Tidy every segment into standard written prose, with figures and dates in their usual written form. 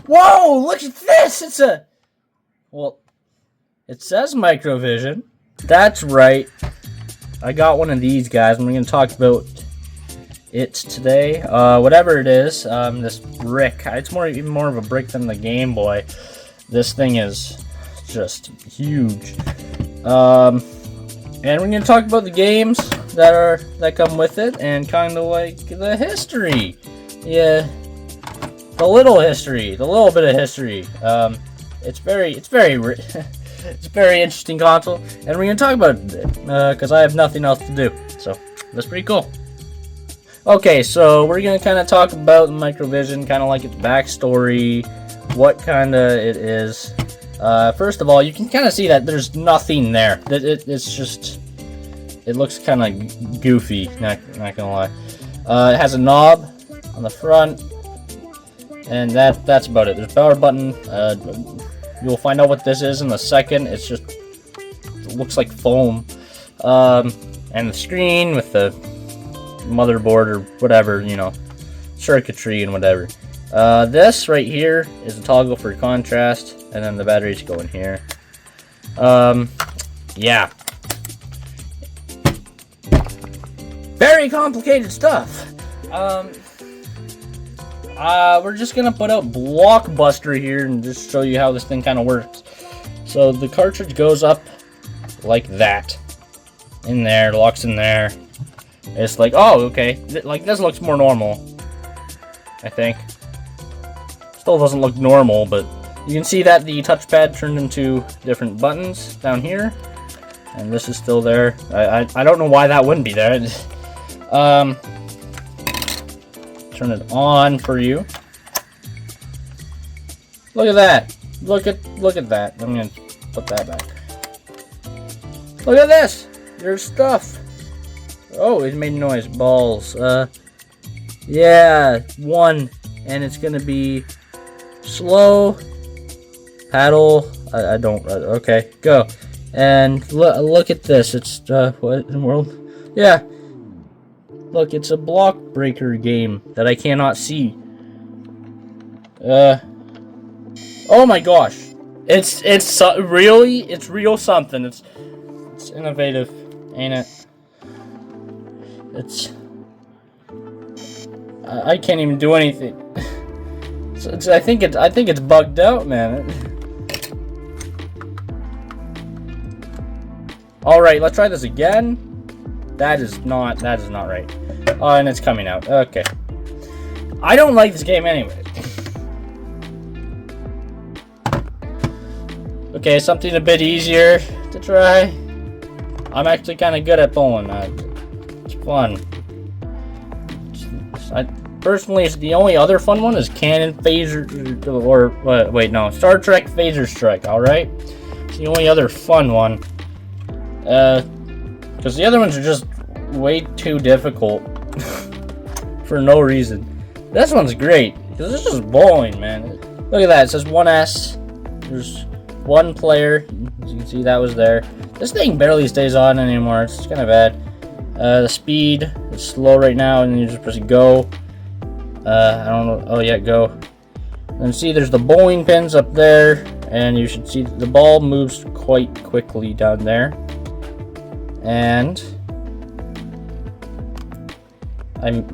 Whoa, look at this! It's a... Well, it says MicroVision. That's right. I got one of these guys, and we're going to talk about it today. Whatever it is, this brick. It's even more of a brick than the Game Boy. This thing is just huge. And we're going to talk about the games that come with it, and kind of like the history. Yeah. The little bit of history. It's very it's a very interesting console, and we're gonna talk about it because I have nothing else to do. So that's pretty cool. Okay, so we're gonna kind of talk about MicroVision, kind of like its backstory, what kind of it is. First of all, you can kind of see that there's nothing there. It's just, it looks kind of goofy. Not gonna lie. It has a knob on the front. And that's about it. There's a power button. You'll find out what this is in a second. It looks like foam. And the screen with the motherboard or whatever, circuitry and whatever. This right here is a toggle for contrast, and then the batteries go in here. Yeah. Very complicated stuff. We're just gonna put out Blockbuster here and just show you how this thing kind of works. So the cartridge goes up like that. In there, locks in there. It's like, oh, okay. Like, this looks more normal, I think. Still doesn't look normal, but you can see that the touchpad turned into different buttons down here. And this is still there. I don't know why that wouldn't be there. Turn it on for you. Look at that. Look at that. I'm gonna put that back. Look at this. There's stuff. Oh, it made noise. Balls. Yeah, 1, and it's gonna be slow. Paddle. I don't. Okay, go. And look at this. It's what in the world? Yeah. Look, it's a block breaker game that I cannot see. Oh my gosh. It's real something. It's innovative, ain't it? I can't even do anything. I think it's bugged out, man. All right, let's try this again. That is not right. Oh, and it's coming out. Okay. I don't like this game anyway. Okay, something a bit easier to try. I'm actually kind of good at bowling. It's fun. Personally, the only other fun one is Cannon Phaser, or wait, no, Star Trek Phaser Strike. All right, it's the only other fun one. Because the other ones are just way too difficult for no reason. This one's great because it's just bowling, man. Look at that. It says 1S. There's one player. As you can see, that was there. This thing barely stays on anymore. It's kind of bad. The speed is slow right now, and you just press go. I don't know. Oh yeah, go. And see, there's the bowling pins up there, and you should see the ball moves quite quickly down there. And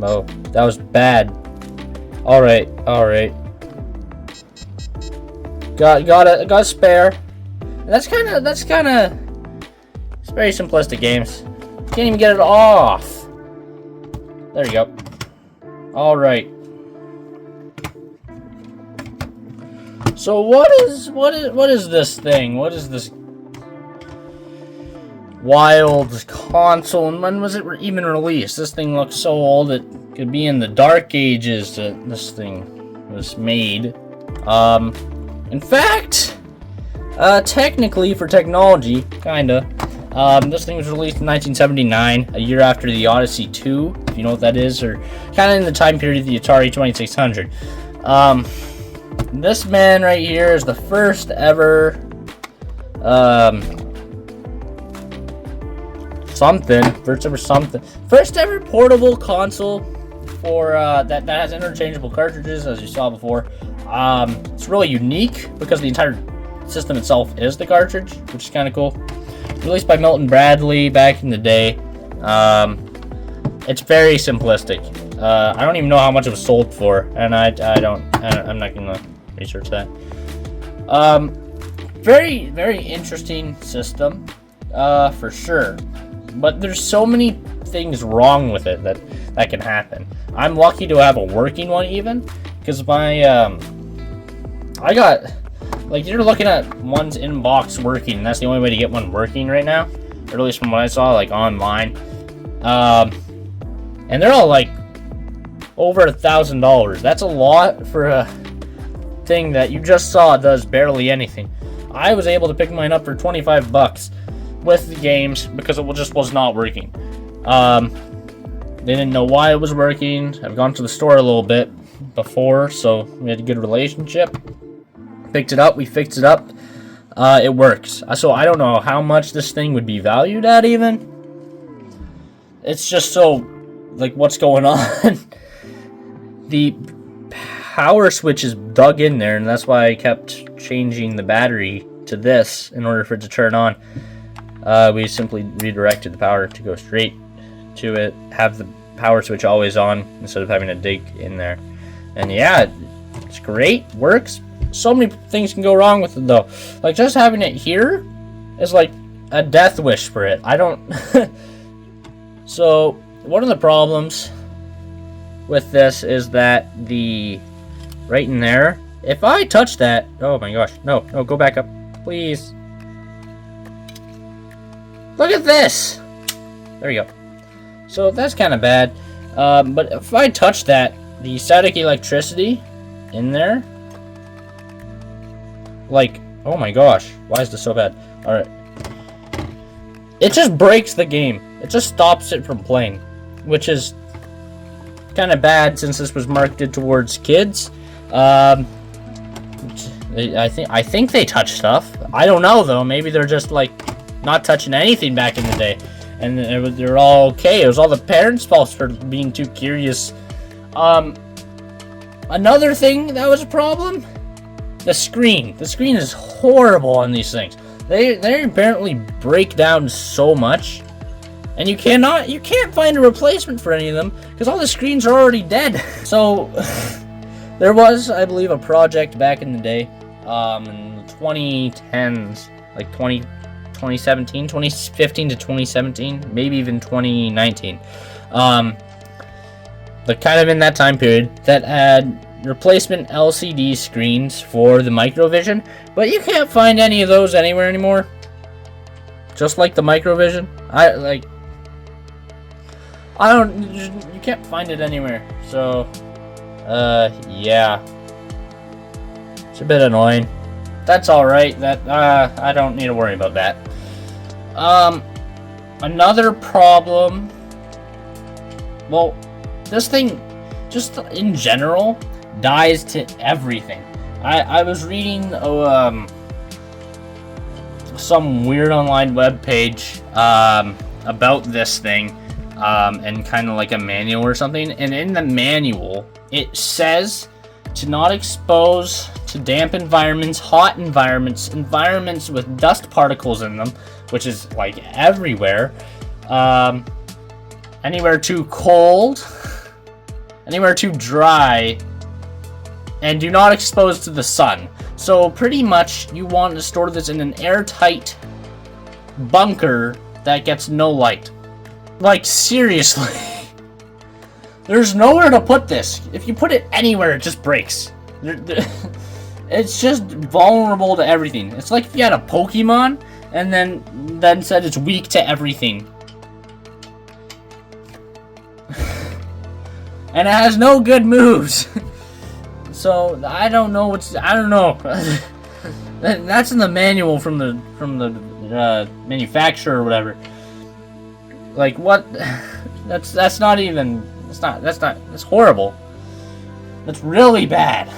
oh, that was bad. All right. Got a spare. That's kind of. It's very simplistic games. Can't even get it off. There you go. All right. So what is this thing? What is this wild console, and when was it even released? This thing looks so old it could be in the dark ages that this thing was made. In fact, technically for technology, kinda, this thing was released in 1979, a year after the Odyssey 2, if you know what that is, or kind of in the time period of the Atari 2600. This man right here is the first ever first ever portable console for that has interchangeable cartridges, as you saw before. It's really unique because the entire system itself is the cartridge, which is kind of cool. Released by Milton Bradley back in the day. It's very simplistic. I don't even know how much it was sold for, and I'm not gonna research that. Very, very interesting system, for sure. But there's so many things wrong with it that can happen. I'm lucky to have a working one even, because my I got, like, you're looking at one's inbox working, and that's the only way to get one working right now, or at least from what I saw, like, online. And they're all like over $1,000. That's a lot for a thing that you just saw does barely anything. I was able to pick mine up for 25 bucks with the games because it just was not working. They didn't know why it was working. I've gone to the store a little bit before, so we had a good relationship. Picked it up, we fixed it up. It works. So I don't know how much this thing would be valued at even. It's just so, like, what's going on? The power switch is dug in there, and that's why I kept changing the battery to this in order for it to turn on. We simply redirected the power to go straight to it, have the power switch always on instead of having to dig in there. And yeah, it's great, works. So many things can go wrong with it though. Like, just having it here is like a death wish for it. I don't... So, one of the problems with this is that right in there, if I touch that, oh my gosh, no, go back up, please. Look at this. There we go. So that's kind of bad. But if I touch that, the static electricity in there, like, oh my gosh, why is this so bad? All right. It just breaks the game. It just stops it from playing, which is kind of bad since this was marketed towards kids. I think they touch stuff. I don't know though. Maybe they're just like not touching anything back in the day, and they're all okay. It was all the parents' fault for being too curious. Another thing that was a problem: the screen. The screen is horrible on these things. They apparently break down so much, and you can't find a replacement for any of them because all the screens are already dead. So there was, I believe, a project back in the day, in the 2010s, like 2017, 2015 to 2017, maybe even 2019, but kind of in that time period, that had replacement LCD screens for the MicroVision, but you can't find any of those anywhere anymore. Just like the MicroVision, you can't find it anywhere. So, yeah, it's a bit annoying. That's all right. I don't need to worry about that. Another problem. Well, this thing, just in general, dies to everything. I was reading some weird online web page about this thing, and kind of like a manual or something, and in the manual it says to not expose to damp environments, hot environments, environments with dust particles in them, which is like everywhere, anywhere too cold, anywhere too dry, and do not expose to the sun. So pretty much you want to store this in an airtight bunker that gets no light. Like, seriously. There's nowhere to put this. If you put it anywhere, it just breaks. It's just vulnerable to everything. It's like if you had a Pokemon and then said it's weak to everything. And it has no good moves. So I don't know That's in the manual from the manufacturer or whatever. Like, what? That's not even. That's horrible. That's really bad.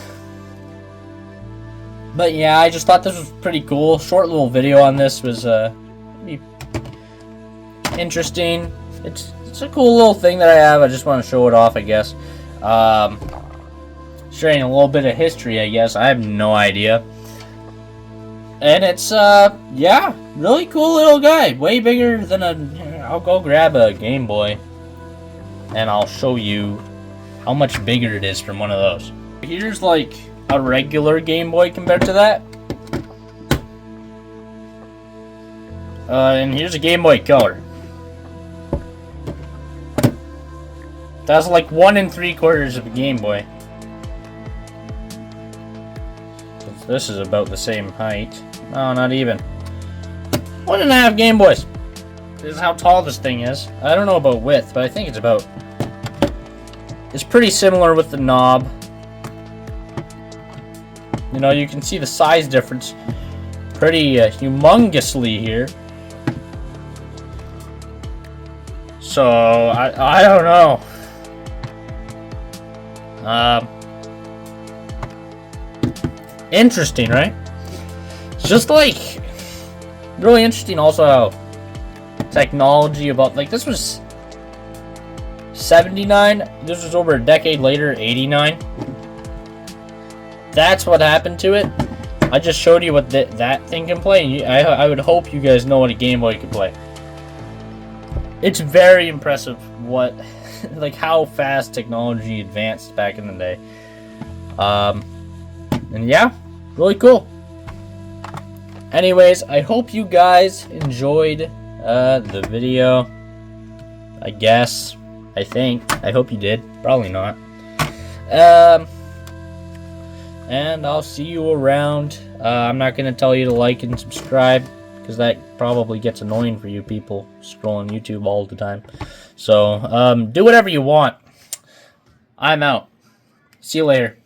But yeah, I just thought this was pretty cool. Short little video on this was interesting. It's a cool little thing that I have. I just want to show it off, I guess. sharing a little bit of history, I guess. I have no idea. And it's, yeah, really cool little guy. Way bigger than a... I'll go grab a Game Boy, and I'll show you how much bigger it is from one of those. Here's, like, a regular Game Boy compared to that. And here's a Game Boy Color. That's like 1 3/4 of a Game Boy. This is about the same height. No, not even. 1 1/2 Game Boys. This is how tall this thing is. I don't know about width, but I think it's about... It's pretty similar with the knob. You know, you can see the size difference pretty humongously here. So, I don't know. Interesting, right? It's just like really interesting also how technology about, like, this was 79, this was over a decade later, 89. That's what happened to it. I just showed you what that thing can play, and I would hope you guys know what a Game Boy can play. It's very impressive what like how fast technology advanced back in the day. And yeah, really cool. Anyways, I hope you guys enjoyed the video. I guess. I think. I hope you did. Probably not. And I'll see you around. I'm not going to tell you to like and subscribe, because that probably gets annoying for you people scrolling YouTube all the time. So, do whatever you want. I'm out. See you later.